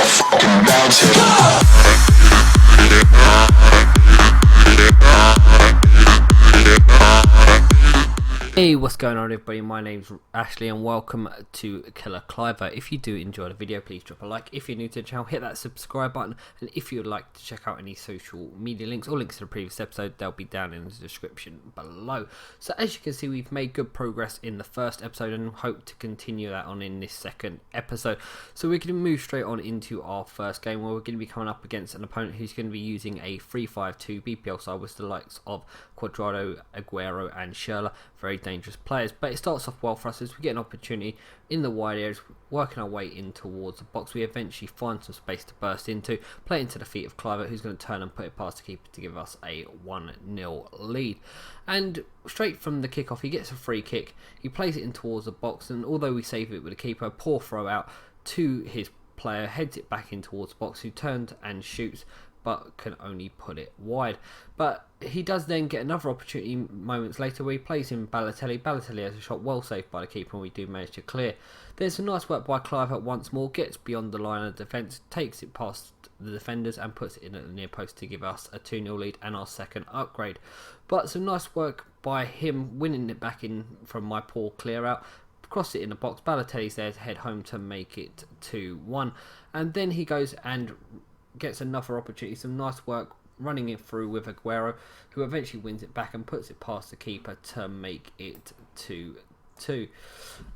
fucking bounce it. Hey, what's going on everybody? My name's Ashley and welcome to Kluivert. If you do enjoy the video, please drop a like. If you're new to the channel, hit that subscribe button, and if you would like to check out any social media links or links to the previous episode, they'll be down in the description below. So as you can see, we've made good progress in the first episode and hope to continue that on in this second episode. So we're going to move straight on into our first game, where we're going to be coming up against an opponent who's going to be using a 3-5-2 BPL side with the likes of Cuadrado, Aguero and Schürrle. Very dangerous players, but it starts off well for us as we get an opportunity in the wide areas, working our way in towards the box. We eventually find some space to burst into, play into the feet of Kluivert, who's going to turn and put it past the keeper to give us a 1-0 lead. And straight from the kickoff, he gets a free kick, he plays it in towards the box, and although we save it with the keeper, poor throw out to his player, heads it back in towards the box, who turns and shoots, but can only put it wide. But he does then get another opportunity moments later where he plays in Balotelli. Balotelli has a shot well saved by the keeper, and we do manage to clear. There's some nice work by Kluivert once more, gets beyond the line of defence, takes it past the defenders and puts it in at the near post to give us a 2-0 lead and our second upgrade. But some nice work by him, winning it back in from my poor clear out. Cross it in the box, Balotelli's there to head home to make it 2-1. And then he goes and gets another opportunity, some nice work running it through with Aguero, who eventually wins it back and puts it past the keeper to make it 2-2.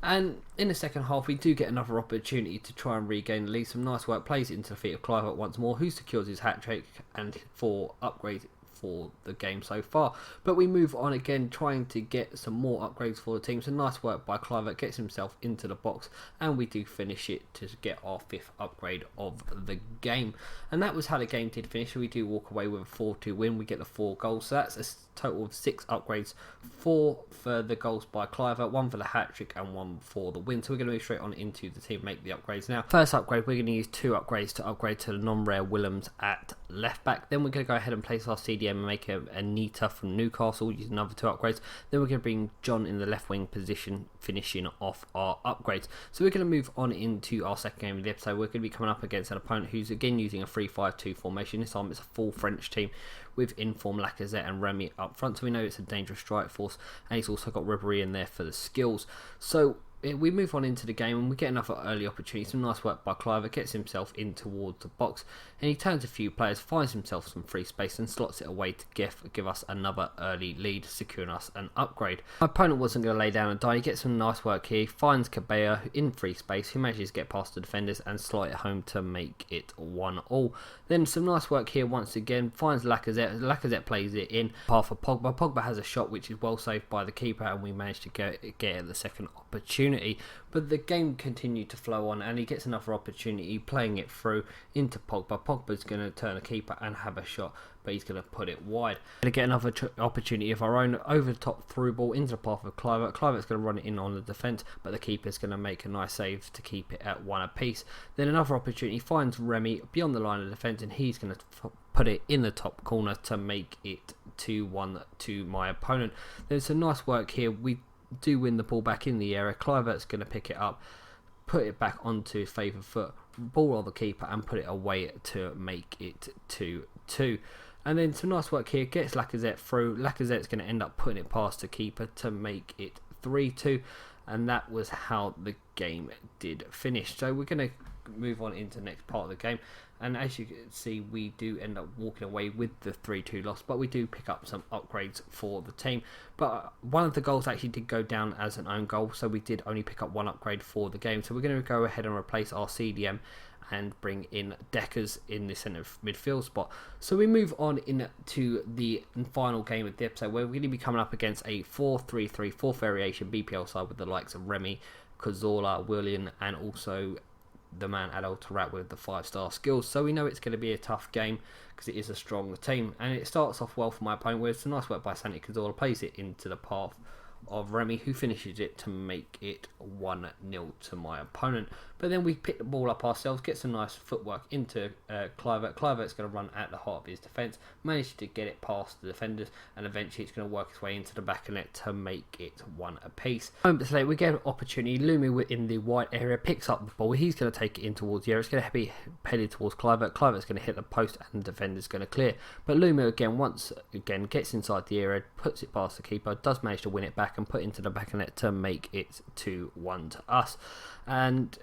And in the second half, we do get another opportunity to try and regain the lead. Some nice work, plays it into the feet of Kluivert once more, who secures his hat-trick and 4 upgrades for the game so far. But we move on again, trying to get some more upgrades for the team. So nice work by Kluivert, gets himself into the box, and we do finish it to get our 5th upgrade of the game. And that was how the game did finish. We do walk away with a 4-2 win. We get the 4 goals, so that's a total of 6 upgrades, 4 for the goals by Kluivert, 1 for the hat-trick and 1 for the win. So we're going to move straight on into the team, make the upgrades now. First upgrade, we're going to use 2 upgrades to upgrade to the non-rare Willems at left back. Then we're going to go ahead and place our CDM and make a Anita from Newcastle, using another 2 upgrades. Then we're going to bring John in the left wing position, finishing off our upgrades. So we're going to move on into our second game of the episode. We're going to be coming up against an opponent who's again using a 3-5-2 formation. This time it's a full French team with inform Lacazette and Remy up front, so we know it's a dangerous strike force, and he's also got Ribéry in there for the skills. So we move on into the game and we get another early opportunity. Some nice work by Kluivert, gets himself in towards the box, and he turns a few players, finds himself some free space and slots it away to give us another early lead, securing us an upgrade. My opponent wasn't going to lay down and die. He gets some nice work here, he finds Cabella in free space, who manages to get past the defenders and slot it home to make it 1-1. Then some nice work here once again, finds Lacazette. Lacazette plays it in path for Pogba. Pogba has a shot which is well saved by the keeper, and we manage to get at the second opportunity. But the game continued to flow on, and he gets another opportunity, playing it through into Pogba. Pogba's going to turn a keeper and have a shot, but he's going to put it wide. Going to get another opportunity of our own, over the top through ball into the path of Kluivert. Kluivert's going to run it in on the defence, but the keeper's going to make a nice save to keep it at 1 apiece. Then another opportunity finds Remy beyond the line of defence, and he's going to put it in the top corner to make it 2-1 to my opponent. There's some nice work here. We do win the ball back in the area. Kluivert's going to pick it up, put it back onto his favoured foot, ball on the keeper and put it away to make it 2-2. And then some nice work here, gets Lacazette through. Lacazette's going to end up putting it past the keeper to make it 3-2. And that was how the game did finish. So we're going to move on into the next part of the game, and as you can see, we do end up walking away with the 3-2 loss, but we do pick up some upgrades for the team. But one of the goals actually did go down as an own goal, so we did only pick up 1 upgrade for the game. So we're going to go ahead and replace our CDM and bring in Deckers in the centre midfield spot. So we move on into the final game of the episode, where we're going to be coming up against a 4-3-3 4th variation BPL side with the likes of Remy, Cazorla, Willian and also the man Adel Tarat with the 5-star skills. So we know it's going to be a tough game because it is a strong team, and it starts off well for my opponent with some nice work by Santi Cazorla, plays it into the path of Remy, who finishes it to make it 1-0 to my opponent. But then we pick the ball up ourselves, get some nice footwork into Kluivert. Kluivert's going to run at the heart of his defence, manage to get it past the defenders, and eventually it's going to work its way into the back of net to make it 1 apiece. Moments later, we get an opportunity. Lumi in the wide area picks up the ball. He's going to take it in towards the area. It's going to be headed towards Kluivert. Kluivert's going to hit the post, and the defender's going to clear. But Lumi once again gets inside the area, puts it past the keeper, does manage to win it back and put it into the back of net to make it 2-1 to us. And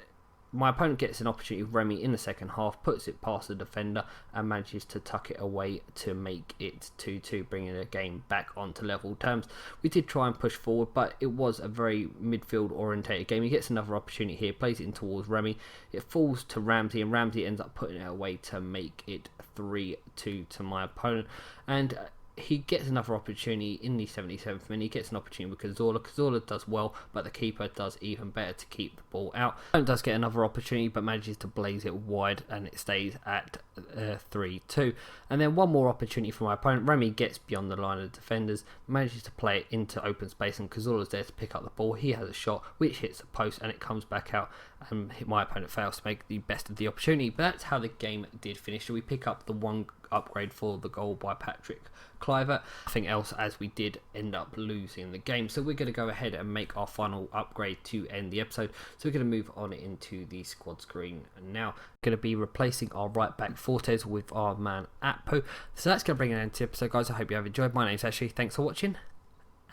my opponent gets an opportunity with Remy in the second half, puts it past the defender and manages to tuck it away to make it 2-2, bringing the game back onto level terms. We did try and push forward, but it was a very midfield orientated game. He gets another opportunity here, plays it in towards Remy. It falls to Ramsey, and Ramsey ends up putting it away to make it 3-2 to my opponent. And he gets another opportunity in the 77th minute. He gets an opportunity with Cazorla. Cazorla does well, but the keeper does even better to keep the ball out. He does get another opportunity, but manages to blaze it wide, and it stays at 3-2. And then one more opportunity for my opponent. Remy gets beyond the line of the defenders, manages to play it into open space, and Cazorla's there to pick up the ball. He has a shot, which hits the post, and it comes back out, and my opponent fails to make the best of the opportunity. But that's how the game did finish. So we pick up the 1 upgrade for the goal by Patrick Kluivert. Nothing else, as we did end up losing the game. So we're going to go ahead and make our final upgrade to end the episode. So we're going to move on into the squad screen now. We're going to be replacing our right back Fortes with our man Atpo. So that's going to bring an end to the episode, guys. I hope you have enjoyed. My name's Ashley. Thanks for watching,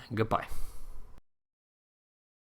and goodbye.